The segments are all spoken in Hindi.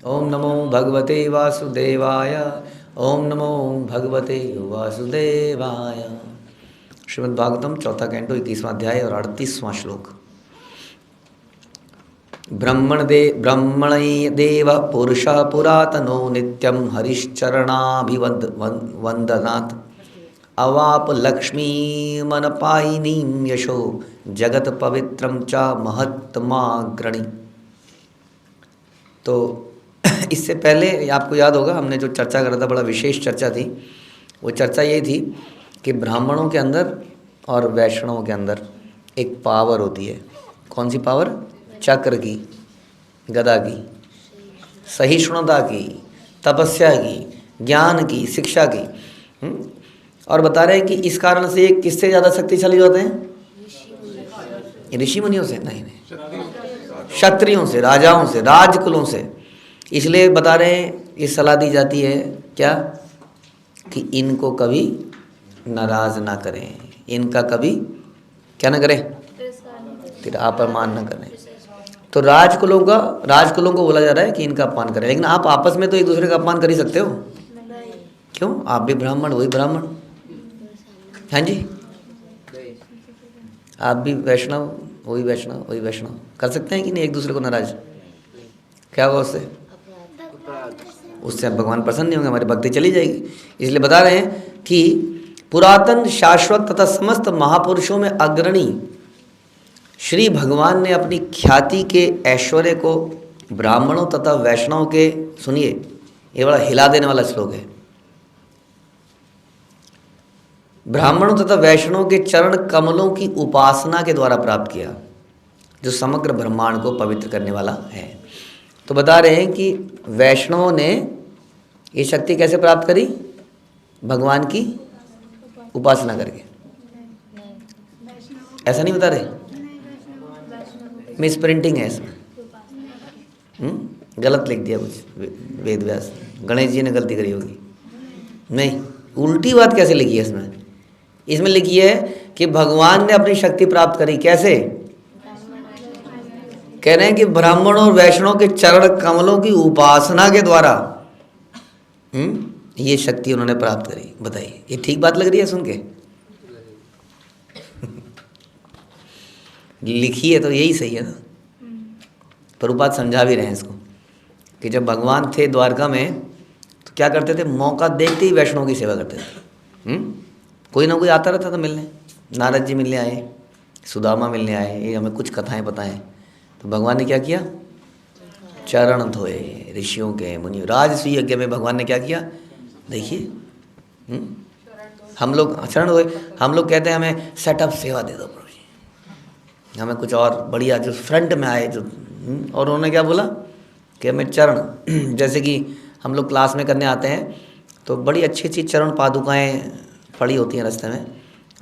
ओम नमो भगवते वासुदेवाय। ओम नमो भगवते वासुदेवाय। श्रीमद् भागवतम चौथा कैंटो 21वां अध्याय और 38वां श्लोक। ब्रह्मणे देव पुरुष पुरातनो नित्यं हरिश्चरणाभिवंद वंदनात् अवाप लक्ष्मीमनपायिनीं यशो जगत पवित्रं च महत्तमाग्रणी। तो इससे पहले आपको याद होगा हमने जो चर्चा करा था, बड़ा विशेष चर्चा थी। वो चर्चा ये थी कि ब्राह्मणों के अंदर और वैष्णवों के अंदर एक पावर होती है। कौन सी पावर? चक्र की, गदा की, सहिष्णुता की, तपस्या की, ज्ञान की, शिक्षा की। और बता रहे हैं कि इस कारण से ये किससे ज़्यादा शक्तिशाली होते हैं? ऋषि मुनियों से नहीं, क्षत्रियों से, राजाओं से, राजकुलों से। इसलिए बता रहे हैं, ये सलाह दी जाती है क्या कि इनको कभी नाराज ना करें, इनका कभी क्या ना करें, फिर अपमान ना करें। तो राजकुलों को बोला जा रहा है कि इनका अपमान करें। लेकिन आप आपस में तो एक दूसरे का अपमान कर ही सकते हो। क्यों? आप भी ब्राह्मण, वही ब्राह्मण। हाँ जी, आप भी वैष्णव, वही वैष्णव, वही वैष्णव। कर सकते हैं कि नहीं एक दूसरे को नाराज? क्या हुआ उससे? भगवान प्रसन्न नहीं होंगे, हमारी भक्ति चली जाएगी। इसलिए बता रहे हैं कि पुरातन, शाश्वत तथा समस्त महापुरुषों में अग्रणी श्री भगवान ने अपनी ख्याति के ऐश्वर्य को ब्राह्मणों तथा वैष्णव के, सुनिए ये बड़ा हिला देने वाला श्लोक है, ब्राह्मणों तथा वैष्णव के चरण कमलों की उपासना के द्वारा प्राप्त किया, जो समग्र ब्रह्मांड को पवित्र करने वाला है। तो बता रहे हैं कि वैष्णवों ने ये शक्ति कैसे प्राप्त करी? भगवान की उपासना करके। ऐसा नहीं बता रहे, मिस प्रिंटिंग है इसमें। गलत लिख दिया कुछ वेद व्यास, गणेश जी ने गलती करी होगी। नहीं, उल्टी बात कैसे लिखी है इसमें? इसमें लिखी है कि भगवान ने अपनी शक्ति प्राप्त करी। कैसे? कह रहे हैं कि ब्राह्मणों और वैष्णव के चरण कमलों की उपासना के द्वारा ये शक्ति उन्होंने प्राप्त करी। बताइए, ये ठीक बात लग रही है सुन के? लिखी है तो यही सही है ना। प्रभुपाद समझा भी रहे हैं इसको कि जब भगवान थे द्वारका में तो क्या करते थे? मौका देखते ही वैष्णव की सेवा करते थे। कोई ना कोई आता रहता था मिलने। नारद जी मिलने आए, सुदामा मिलने आए, ये हमें कुछ कथाएं पता हैं। तो भगवान ने क्या किया? चरण धोए ऋषियों के, मुनि। राजसूय यज्ञ में भगवान ने क्या किया? देखिए, हम लोग चरण धोए। हम लोग कहते हैं हमें सेटअप सेवा दे दो प्रभु जी, हमें कुछ और बढ़िया जो फ्रंट में आए जो। और उन्होंने क्या बोला कि हमें चरण, जैसे कि हम लोग क्लास में करने आते हैं तो बड़ी अच्छी अच्छी चरण पादुकाएँ पड़ी होती हैं रास्ते में,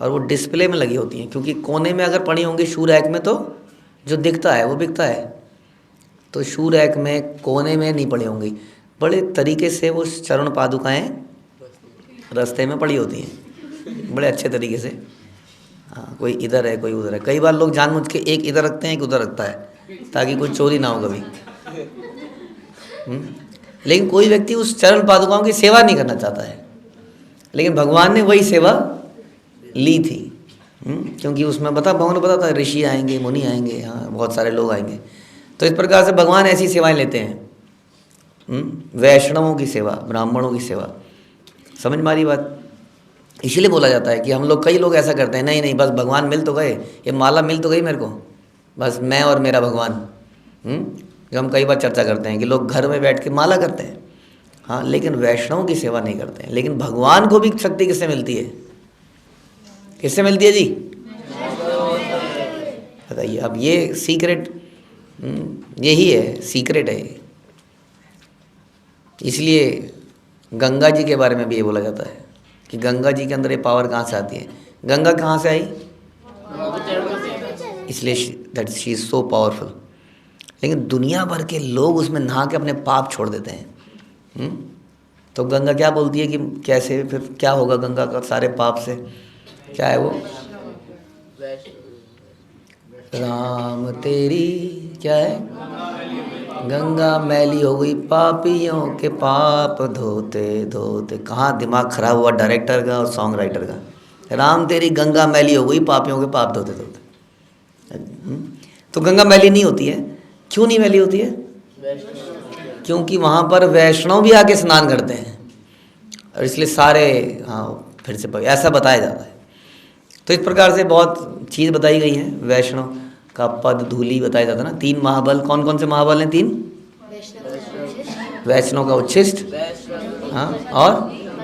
और वो डिस्प्ले में लगी होती हैं, क्योंकि कोने में अगर पड़ी होंगी शू रैक में तो जो दिखता है वो बिकता है। तो शू रैक में कोने में नहीं पड़ी होंगी, बड़े तरीके से वो चरण पादुकाएँ रास्ते में पड़ी होती हैं, बड़े अच्छे तरीके से। हाँ, कोई इधर है, कोई उधर है। कई बार लोग जानबूझ के एक इधर रखते हैं, एक उधर रखता है, ताकि कोई चोरी ना हो कभी। लेकिन कोई व्यक्ति उस चरण पादुकाओं की सेवा नहीं करना चाहता है, लेकिन भगवान ने वही सेवा ली थी। क्योंकि उसमें भगवान ने पता था ऋषि आएंगे, मुनि आएंगे, हाँ बहुत सारे लोग आएंगे। तो इस प्रकार से भगवान ऐसी सेवाएं लेते हैं, वैष्णवों की सेवा, ब्राह्मणों की सेवा। समझ मारी बात? इसीलिए बोला जाता है कि हम लोग, कई लोग ऐसा करते हैं, नहीं नहीं बस भगवान मिल तो गए, ये माला मिल तो गई मेरे को, बस मैं और मेरा भगवान। जो हम कई बार चर्चा करते हैं कि लोग घर में बैठ के माला करते हैं, हाँ, लेकिन वैष्णव की सेवा नहीं करते हैं। लेकिन भगवान को भी शक्ति किससे मिलती है? किससे मिलती है जी? बताइए। अब ये सीक्रेट, यही है, सीक्रेट है। इसलिए गंगा जी के बारे में भी ये बोला जाता है कि गंगा जी के अंदर ये पावर कहाँ से आती है? गंगा कहाँ से आई? इसलिए that she is so powerful. लेकिन दुनिया भर के लोग उसमें नहा के अपने पाप छोड़ देते हैं। तो गंगा क्या बोलती है कि कैसे, फिर क्या होगा गंगा का सारे पाप से? क्या है वो? राम तेरी क्या है? गंगा मैली हो गई पापियों के पाप धोते धोते। कहाँ दिमाग खराब हुआ डायरेक्टर का और सॉन्ग राइटर का। राम तेरी गंगा मैली हो गई पापियों के पाप धोते धोते। तो गंगा मैली नहीं होती है। क्यों नहीं मैली होती है? क्योंकि वहाँ पर वैष्णव भी आके स्नान करते हैं, और इसलिए सारे, हाँ फिर से ऐसा बताया जाता है। तो इस प्रकार से बहुत चीज़ बताई गई है। वैष्णव का पद धूलि बताया जाता है ना। 3 महाबल, कौन कौन से महाबल हैं? 3। वैष्णव का उच्छिष्ट, हाँ, और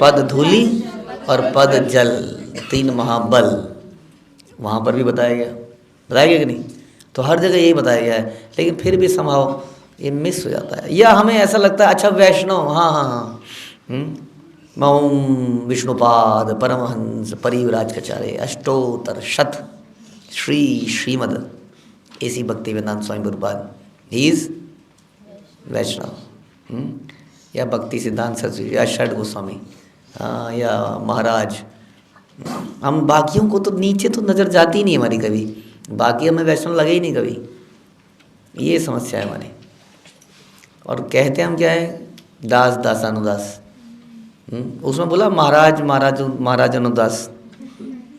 पद धूलि और पद जल, 3 महाबल वहाँ पर भी बताया गया कि नहीं? तो हर जगह यही बताया गया है, लेकिन फिर भी संभव ये मिस हो जाता है, या हमें ऐसा लगता है अच्छा वैष्णव, हाँ हाँ हाँ, मौम विष्णुपाद परमहंस परिव्राजकाचार्य अष्टोत्तर शत श्रीमद ऐसी भक्ति वेदांत स्वामी प्रभुपाद, ही इज वैष्णव। या भक्ति सिद्धांत सरस्वती या षड गोस्वामी, या महाराज। हम बाकियों को तो नीचे तो नज़र जाती ही नहीं हमारी कभी, बाकी हमें वैष्णव लगे ही नहीं कभी, ये समस्या है हमारी। और कहते हम क्या है? दास दासानुदास। उसमें बोला महाराज अनुदास,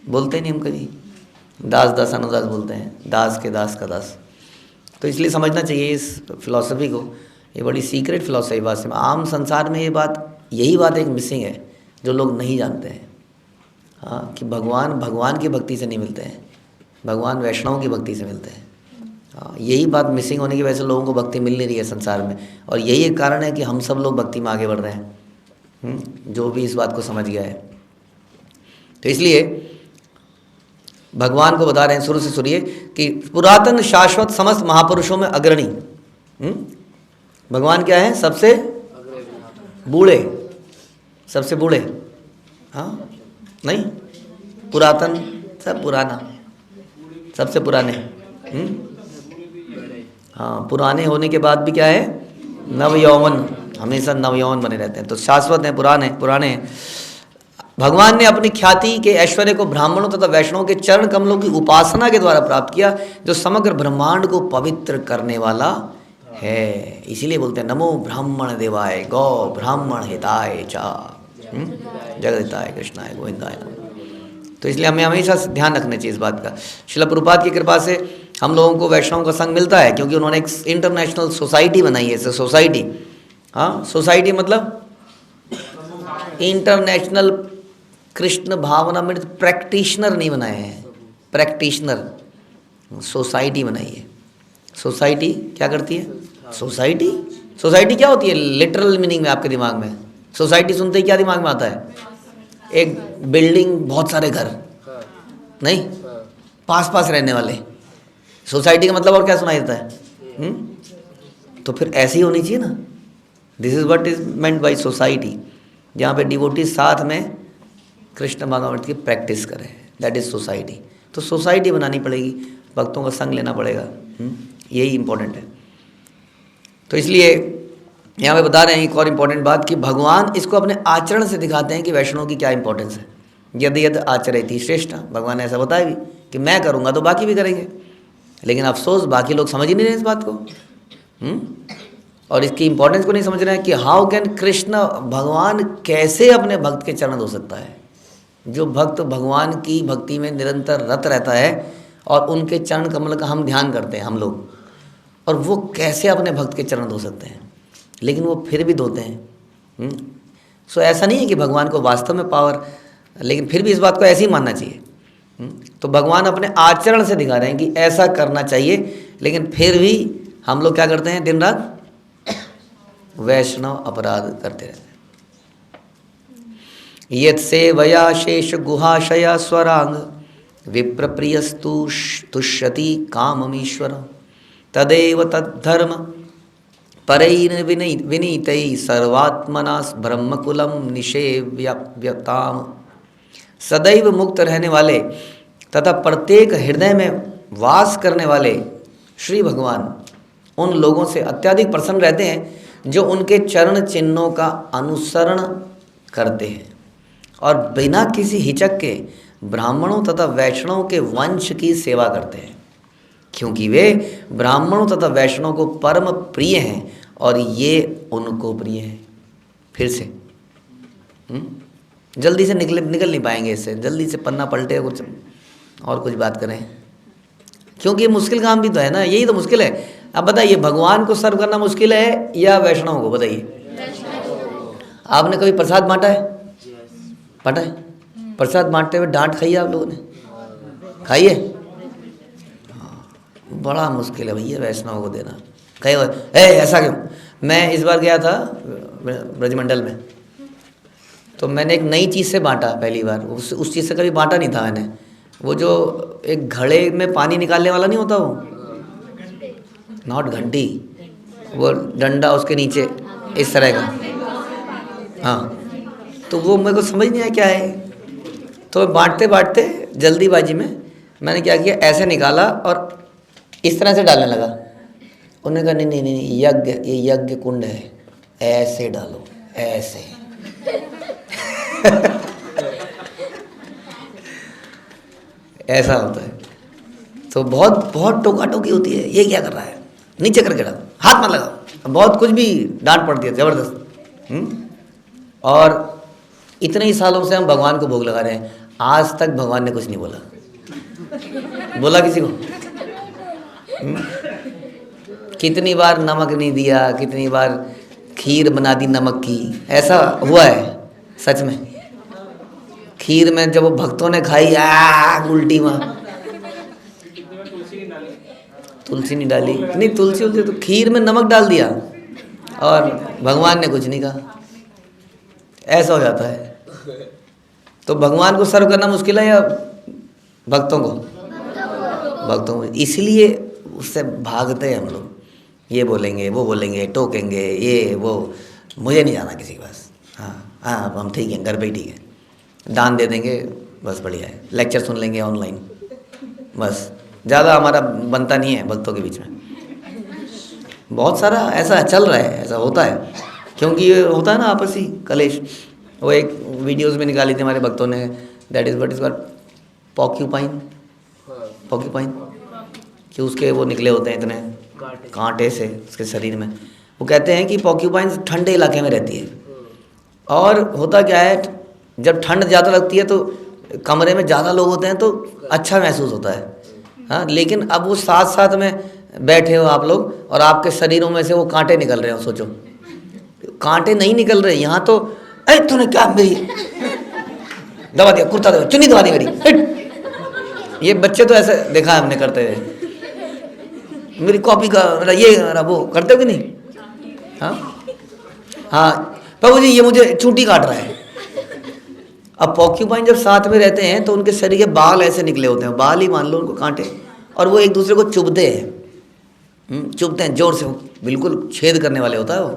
बोलते नहीं हम कभी, दास दासानुदास बोलते हैं, दास के दास का दास। तो इसलिए समझना चाहिए इस फिलॉसफी को, ये बड़ी सीक्रेट फिलॉसफी बात से। आम संसार में यही बात एक मिसिंग है जो लोग नहीं जानते हैं, हाँ, कि भगवान की भक्ति से नहीं मिलते हैं, भगवान वैष्णव की भक्ति से मिलते हैं। हाँ, यही बात मिसिंग होने की वजह से लोगों को भक्ति मिल नहीं रही है संसार में, और यही एक कारण है कि हम सब लोग भक्ति में आगे बढ़ रहे हैं, जो भी इस बात को समझ गया है। तो इसलिए भगवान को बता रहे हैं शुरू से सुनिए कि पुरातन शाश्वत समस्त महापुरुषों में अग्रणी। भगवान क्या है? सबसे बूढ़े, सबसे बूढ़े, हाँ नहीं, पुरातन सब पुराना, सबसे पुराने, हाँ, पुराने होने के बाद भी क्या है? नवयौवन, हमेशा नवयौवन बने रहते हैं। तो शाश्वत हैं, पुराने हैं। भगवान ने अपनी ख्याति के ऐश्वर्य को ब्राह्मणों तथा वैष्णवों के चरण कमलों की उपासना के द्वारा प्राप्त किया, जो समग्र ब्रह्मांड को पवित्र करने वाला है। इसीलिए बोलते हैं नमो ब्राह्मण देवाय गौ ब्राह्मण हिताय चा जगदिताय कृष्णाय गोविंदाय नमः। तो इसलिए हमें हमेशा ध्यान रखना चाहिए इस बात का। श्रील प्रभुपाद की कृपा से हम लोगों को वैष्णव का संग मिलता है, क्योंकि उन्होंने एक इंटरनेशनल सोसाइटी बनाई है। सोसाइटी, हाँ, सोसाइटी मतलब इंटरनेशनल कृष्ण भावनामृत प्रैक्टिशनर नहीं बनाए हैं, प्रैक्टिशनर, सोसाइटी बनाई है। सोसाइटी क्या करती है? सोसाइटी क्या होती है लिटरल मीनिंग में आपके दिमाग में? सोसाइटी सुनते ही क्या दिमाग में आता है? एक बिल्डिंग, बहुत सारे घर, नहीं, पास पास रहने वाले। सोसाइटी का मतलब और क्या सुनाई देता है? तो फिर ऐसी होनी चाहिए ना। This is what is meant by society, जहाँ पे डिवोटी साथ में कृष्ण भागवत की प्रैक्टिस करें, दैट इज सोसाइटी। तो सोसाइटी बनानी पड़ेगी, भक्तों का संग लेना पड़ेगा, यही इंपॉर्टेंट है। तो इसलिए यहाँ पे बता रहे हैं एक और इम्पॉर्टेंट बात कि भगवान इसको अपने आचरण से दिखाते हैं कि वैष्णव की क्या इंपॉर्टेंस है। यद आचरति श्रेष्ठ, भगवान ने ऐसा बताया भी कि मैं करूँगा तो बाकी भी करेंगे, लेकिन अफसोस बाकी लोग समझ ही नहीं रहे इस बात को, और इसकी इंपॉर्टेंस को नहीं समझ रहे हैं कि हाउ कैन कृष्ण, भगवान कैसे अपने भक्त के चरण धो सकता है। जो भक्त भगवान की भक्ति में निरंतर रत रहता है और उनके चरण कमल का हम ध्यान करते हैं हम लोग, और वो कैसे अपने भक्त के चरण धो सकते हैं, लेकिन वो फिर भी धोते हैं। सो ऐसा नहीं है कि भगवान को वास्तव में पावर, लेकिन फिर भी इस बात को ऐसे ही मानना चाहिए। तो भगवान अपने आचरण से दिखा रहे हैं कि ऐसा करना चाहिए, लेकिन फिर भी हम लोग क्या करते हैं? दिन रात वैष्णव अपराध करते रहते हैं। यत् सेवया शेष गुहाशया स्वरांग विप्रप्रियस्तु तुष्यति काममीश्वर तदेव तद्धर्म परैर् विनीतैः सर्वात्मना ब्रह्मकुलम निषेव्यताम। सदैव मुक्त रहने वाले तथा प्रत्येक हृदय में वास करने वाले श्री भगवान उन लोगों से अत्यधिक प्रसन्न रहते हैं जो उनके चरण चिन्हों का अनुसरण करते हैं और बिना किसी हिचक के ब्राह्मणों तथा वैष्णवों के वंश की सेवा करते हैं। क्योंकि वे ब्राह्मणों तथा वैष्णव को परम प्रिय हैं और ये उनको प्रिय हैं। फिर से जल्दी से निकल नहीं पाएंगे इससे, जल्दी से पन्ना पलटे कुछ और कुछ बात करें, क्योंकि ये मुश्किल काम भी तो है ना, यही तो मुश्किल है। अब बताइए, भगवान को सर्व करना मुश्किल है या वैष्णव को? बताइए, आपने कभी प्रसाद बांटा है? बांटा है? प्रसाद बांटते हुए डांट खाई है आप लोगों ने? खाई है? बड़ा मुश्किल है भैया वैष्णव को देना। कहे ऐसा क्यों? मैं इस बार गया था ब्रजमंडल में, तो मैंने एक नई चीज़ से बांटा पहली बार। उस चीज़ से कभी बांटा नहीं था मैंने। वो जो एक घड़े में पानी निकालने वाला नहीं होता, वो नॉट घंटी, वो डंडा उसके नीचे इस तरह का, हाँ, तो वो मेरे को समझ नहीं आया क्या है। तो बांटते बांटते जल्दीबाजी में मैंने क्या किया, ऐसे निकाला और इस तरह से डालने लगा। उन्होंने कहा नहीं नहीं नहीं, यज्ञ, ये यज्ञ कुंड है, ऐसे डालो, ऐसे। ऐसा होता है। तो बहुत बहुत टोका टोकी होती है, ये क्या कर रहा है, नीचे करके डालो, हाथ मत लगाओ, बहुत कुछ भी डांट पड़ती है जबरदस्त। और इतने ही सालों से हम भगवान को भोग लगा रहे हैं, आज तक भगवान ने कुछ नहीं बोला। बोला किसी को? कितनी बार नमक नहीं दिया, कितनी बार खीर बना दी नमक की, ऐसा हुआ है सच में? खीर में जब वो भक्तों ने खाई, उल्टी माँ, तुलसी नहीं डाली, नहीं तुलसी तो खीर में नमक डाल दिया और भगवान ने कुछ नहीं कहा। ऐसा हो जाता है। तो भगवान को सर्व करना मुश्किल है या भक्तों को? भक्तों को। इसलिए उससे भागते हैं हम लोग, ये बोलेंगे, वो बोलेंगे, टोकेंगे, ये वो, मुझे नहीं जाना किसी के पास। हाँ हाँ, हम ठीक हैं, घर पे ही ठीक है, दान दे देंगे, बस बढ़िया है, लेक्चर सुन लेंगे ऑनलाइन, बस ज़्यादा हमारा बनता नहीं है भक्तों के बीच में। बहुत सारा ऐसा चल रहा है, ऐसा होता है, क्योंकि ये होता है ना आपसी कलेश। वो एक वीडियोस में निकाली थी हमारे भक्तों ने, that is what is called porcupine, porcupine, कि उसके वो निकले होते हैं इतने कांटे से उसके शरीर में। वो कहते हैं कि पॉक्यूपाइन ठंडे इलाके में रहती है, और होता क्या है, जब ठंड ज़्यादा लगती है तो कमरे में ज़्यादा लोग होते हैं तो अच्छा महसूस होता है। हाँ, लेकिन अब वो साथ साथ में बैठे हो आप लोग और आपके शरीरों में से वो कांटे निकल रहे हो। सोचो, कांटे नहीं निकल रहे यहाँ तो, अरे तूने क्या मेरी दबा दिया, कुर्ता दबा, चुन्नी दबा दी मेरी। ये बच्चे तो ऐसे देखा है हमने करते हुए, मेरी कॉपी का मेरा ये मेरा वो करते हो कि नहीं? हाँ हाँ बाबू जी, ये मुझे चूंटी काट रहा है। अब पॉक्यूपाइन जब साथ में रहते हैं तो उनके शरीर के बाल ऐसे निकले होते हैं, बाल ही मान लो उनको कांटे, और वो एक दूसरे को चुभते हैं, चुभते हैं जोर से, बिल्कुल छेद करने वाले होता है वो।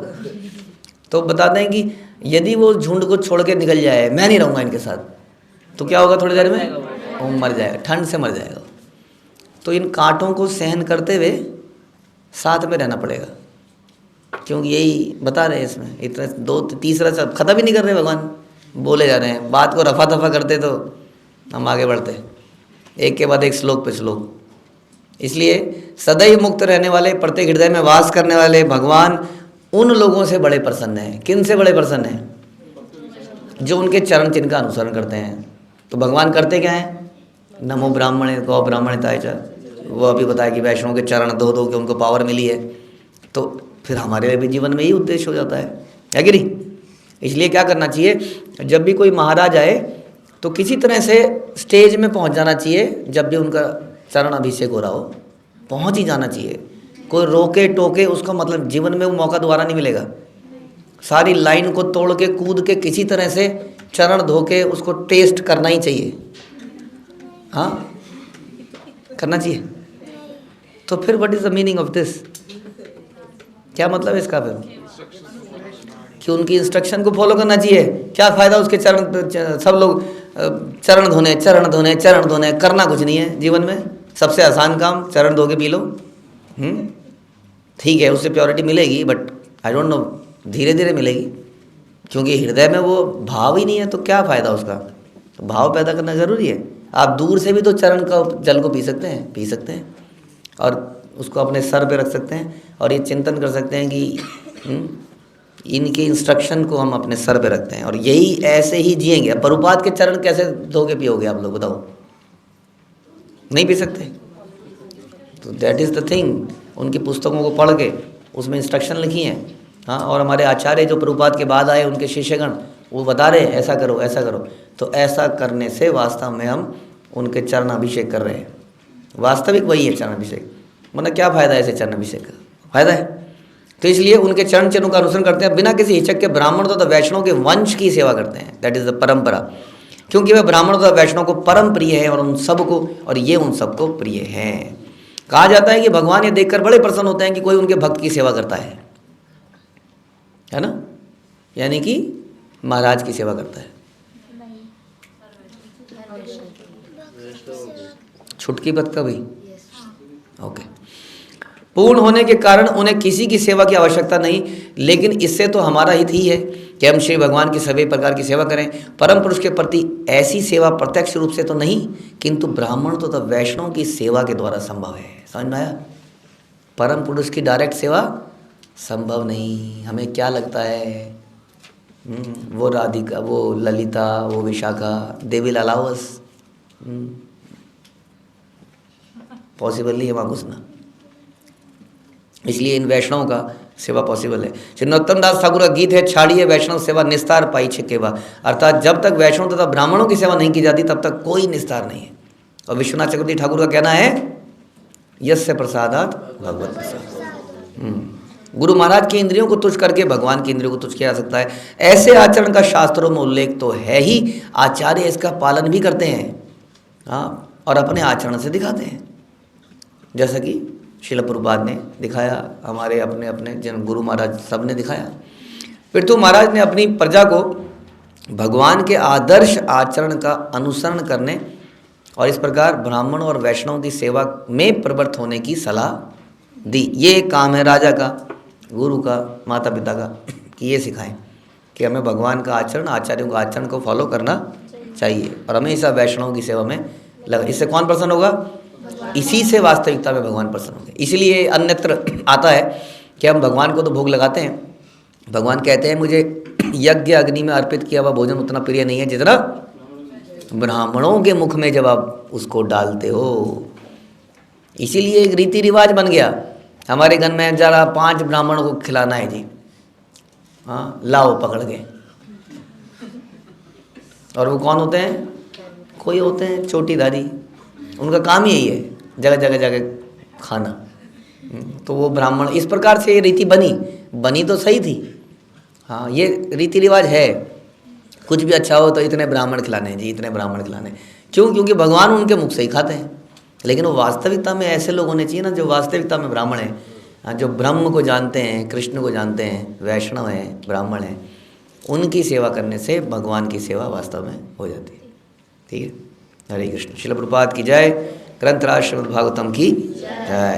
तो बताते हैं कि यदि वो झुंड को छोड़ के निकल जाए, मैं नहीं रहूँगा इनके साथ, तो क्या होगा, थोड़ी देर में वो मर जाएगा, ठंड से मर जाएगा। तो इन कांटों को सहन करते हुए साथ में रहना पड़ेगा, क्योंकि यही बता रहे हैं इसमें। इतना दो तीसरा सब ख़त्म ही नहीं कर रहे भगवान, बोले जा रहे हैं, बात को रफा दफा करते तो हम आगे बढ़ते, एक के बाद एक श्लोक पे श्लोक। इसलिए सदैव मुक्त रहने वाले, प्रत्येक हृदय में वास करने वाले भगवान उन लोगों से बड़े प्रसन्न हैं। किन से बड़े प्रसन्न हैं? जो उनके चरण चिन्ह का अनुसरण करते हैं। तो भगवान करते क्या हैं? नमो ब्राह्मणे गौ ब्राह्मणताय च, वो अभी बताया कि वैष्णव के चरण धो धो के उनको पावर मिली है। तो फिर हमारे भी जीवन में यही उद्देश्य हो जाता है कि नहीं? इसलिए क्या करना चाहिए, जब भी कोई महाराज आए तो किसी तरह से स्टेज में पहुंच जाना चाहिए। जब भी उनका चरण अभिषेक हो रहा हो, पहुंच ही जाना चाहिए। कोई रोके टोके उसका मतलब जीवन में वो मौका दोबारा नहीं मिलेगा। सारी लाइन को तोड़ के कूद के किसी तरह से चरण धो के उसको टेस्ट करना ही चाहिए। हाँ, करना चाहिए। तो फिर what is the meaning of this? क्या मतलब है इसका? फिर कि उनकी इंस्ट्रक्शन को फॉलो करना चाहिए। क्या फ़ायदा उसके चरण, सब लोग चरण धोने चरण धोने चरण धोने, करना कुछ नहीं है जीवन में। सबसे आसान काम चरण धो के पी लो। ठीक है, उससे प्योरिटी मिलेगी, बट आई डोंट नो, धीरे धीरे मिलेगी, क्योंकि हृदय में वो भाव ही नहीं है। तो क्या फ़ायदा उसका? तो भाव पैदा करना ज़रूरी है। आप दूर से भी तो चरण का जल को पी सकते हैं, पी सकते हैं। और उसको अपने सर पे रख सकते हैं और ये चिंतन कर सकते हैं कि इनके इंस्ट्रक्शन को हम अपने सर पे रखते हैं और यही ऐसे ही जिएंगे। अब प्रभुपाद के चरण कैसे धोके पियोगे आप लोग, बताओ? नहीं पी सकते। तो दैट इज़ द थिंग, उनकी पुस्तकों को पढ़ के उसमें इंस्ट्रक्शन लिखी हैं। हाँ, और हमारे आचार्य जो प्रभुपाद के बाद आए, उनके शिष्यगण, वो बता रहे ऐसा करो ऐसा करो। तो ऐसा करने से वास्तव में हम उनके चरण अभिषेक कर रहे हैं। वास्तविक वही है चरण अभिषेक। मतलब क्या फ़ायदा है ऐसे चरण अभिषेक का? फ़ायदा है। तो इसलिए उनके चरण चिन्हों का अनुसरण करते हैं बिना किसी हिचक के। ब्राह्मण तथा वैष्णव के वंश की सेवा करते हैं, दैट इज़ द परंपरा। क्योंकि वह ब्राह्मण तथा वैष्णव को परम प्रिय है और उन सबको, और ये उन सबको प्रिय हैं। कहा जाता है कि भगवान ये देखकर बड़े प्रसन्न होते हैं कि कोई उनके भक्त की सेवा करता है ना? यानी कि महाराज की सेवा करता है। छुटकी भक्त का भी ओके। पूर्ण होने के कारण उन्हें किसी की सेवा की आवश्यकता नहीं, लेकिन इससे तो हमारा हित ही है कि हम श्री भगवान की सभी प्रकार की सेवा करें। परम पुरुष के प्रति ऐसी सेवा प्रत्यक्ष रूप से तो नहीं, किंतु ब्राह्मण तो तब वैष्णव की सेवा के द्वारा संभव है। समझ में आया? परम पुरुष की डायरेक्ट सेवा संभव नहीं। हमें क्या लगता है, वो राधिका, वो ललिता, वो Vishakha, they will allow us? Possible नहीं है वहाँ घुसना। इसलिए इन वैष्णव का सेवा पॉसिबल है। श्री नरोत्तम दास ठाकुर का गीत है, छाड़िए वैष्णव सेवा निस्तार पाई छिकेवा। अर्थात जब तक वैष्णव तथा ब्राह्मणों की सेवा नहीं की जाती तब तक कोई निस्तार नहीं है। और विश्वनाथ चक्रवर्ती ठाकुर का कहना है, यस्य प्रसादात भगवत प्रसाद। गुरु महाराज की इंद्रियों को तुच्छ करके भगवान की इंद्रियों को तुच्छ किया जा सकता है। ऐसे आचरण का शास्त्रों में उल्लेख तो है ही। आचार्य इसका पालन भी करते हैं, हाँ, और अपने आचरण से दिखाते हैं। जैसा कि श्रील प्रभुपाद ने दिखाया, हमारे अपने अपने जन गुरु महाराज सब ने दिखाया। फिर तो महाराज ने अपनी प्रजा को भगवान के आदर्श आचरण का अनुसरण करने और इस प्रकार ब्राह्मण और वैष्णव की सेवा में प्रवृत्त होने की सलाह दी। ये काम है राजा का, गुरु का, माता पिता का, कि ये सिखाएं कि हमें भगवान का आचरण, आचार्यों का आचरण को फॉलो करना चाहिए और हमेशा वैष्णव की सेवा में लगा। इससे कौन प्रसन्न होगा? इसी से वास्तविकता में भगवान प्रसन्न होंगे। इसीलिए अन्यत्र आता है कि हम भगवान को तो भोग लगाते हैं, भगवान कहते हैं मुझे यज्ञ अग्नि में अर्पित किया हुआ भोजन उतना प्रिय नहीं है जितना ब्राह्मणों के मुख में जब आप उसको डालते हो। इसीलिए एक रीति रिवाज बन गया हमारे घर में, जरा 5 ब्राह्मणों को खिलाना है जी, हाँ, लाओ पकड़ के। और वो कौन होते हैं? कोई होते हैं चोटीदारी, उनका काम ही यही है, जगह जगह जगह खाना। तो वो ब्राह्मण, इस प्रकार से ये रीति बनी तो सही थी, हाँ, ये रीति रिवाज है। कुछ भी अच्छा हो तो इतने ब्राह्मण खिलाने हैं जी, इतने ब्राह्मण खिलाने। क्यों? क्योंकि भगवान उनके मुख से ही खाते हैं। लेकिन वो वास्तविकता में ऐसे लोग होने चाहिए ना, जो वास्तविकता में ब्राह्मण हैं, जो ब्रह्म को जानते हैं, कृष्ण को जानते हैं, वैष्णव हैं, ब्राह्मण हैं। उनकी सेवा करने से भगवान की सेवा वास्तव में हो जाती है। ठीक है, हरे कृष्ण। श्रील प्रभुपाद की जय। ग्रंथराज श्रीमद् भागवतम की जय।